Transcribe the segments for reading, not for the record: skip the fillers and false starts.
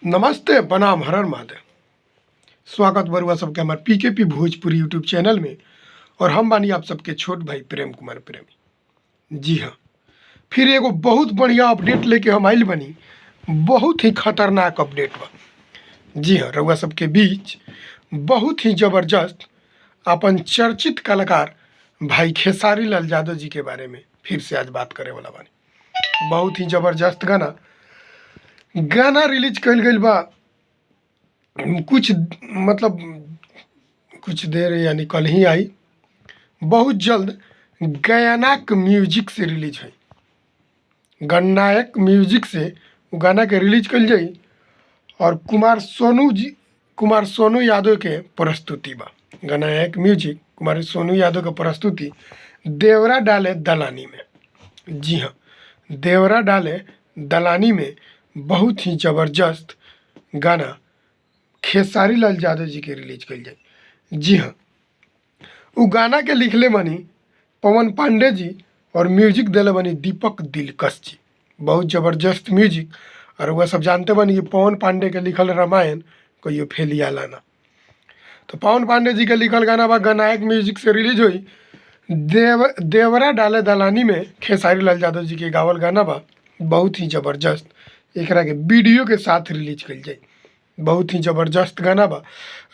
नमस्ते प्रणाम हर हर महादेव। स्वागत बरुआ सबके हमारे पीकेपी भोजपुरी यूट्यूब चैनल में। और हम बानी आप सबके छोट भाई प्रेम कुमार प्रेमी। जी हाँ, फिर एगो बहुत बढ़िया अपडेट लेके हम आइल बनी। बहुत ही खतरनाक अपडेट बा। जी हाँ, रउआ सबके बीच बहुत ही ज़बरदस्त अपन चर्चित कलाकार भाई खेसारी लाल यादव जी के बारे में फिर से आज बात करे वाला बानी। बहुत ही ज़बरदस्त गाना रिलीज कल गई बा। कुछ मतलब कुछ देर यानी कल ही आई। बहुत जल्द गयानाक म्यूजिक से रिलीज है। गणनायक म्यूजिक से वो गाना के रिलीज कल जाई। और कुमार सोनू यादव के प्रस्तुति बा। गणनायक म्यूजिक कुमार सोनू यादव के प्रस्तुति देवरा डाले दलानी में। जी हाँ, देवरा डाले दलानी में बहुत ही ज़बरदस्त गाना खेसारी लाल यादव जी के रिलीज कल जाए। जी हाँ, वो गाना के लिखले बनी पवन पांडे जी और म्यूजिक दिले बनी दीपक दिलकश जी। बहुत ज़बरदस्त म्यूजिक। और वह सब जानते बनी कि पवन पांडे के लिखल रामायण कहियो फेलिया लाना। तो पवन पांडे जी के लिखल गाना बा गणनायक म्यूजिक से रिलीज हुई। देवरा डाले दलानी में खेसारी लाल यादव जी के गावल गाना बा। बहुत ही ज़बरदस्त एकरा के वीडियो के साथ रिलीज कल जाए। बहुत ही ज़बरदस्त गाना बा।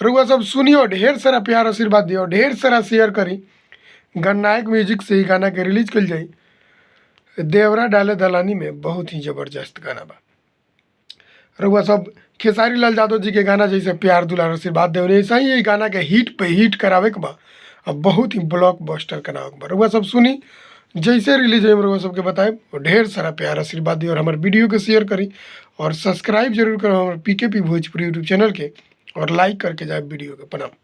रउआ सब सुनियो, ढेर सारा प्यार आशीर्वाद दियो, ढेर सारा शेयर करी। गणनायक म्यूजिक से ही गाना के रिलीज कल जाई। देवरा डाले दलानी में बहुत ही ज़बरदस्त गाना बा। रउआ सब खेसारी लाल यादव जी के गाना जैसे प्यार दुलार आशीर्वाद दे, ऐसा ही गाना के हिट पे हिट करावे के बा। अब बहुत ही ब्लॉकबस्टर करावे के बा। रउआ सब सुनी, जैसे रिलीज है रउआ सबके बताए। और ढेर सारा प्यार आशीर्वाद दी और हमारे वीडियो के शेयर करी। और सब्सक्राइब जरूर करो हमारे पीकेपी भोजपुरी यूट्यूब चैनल के। और लाइक करके जाए वीडियो के। प्रणाम।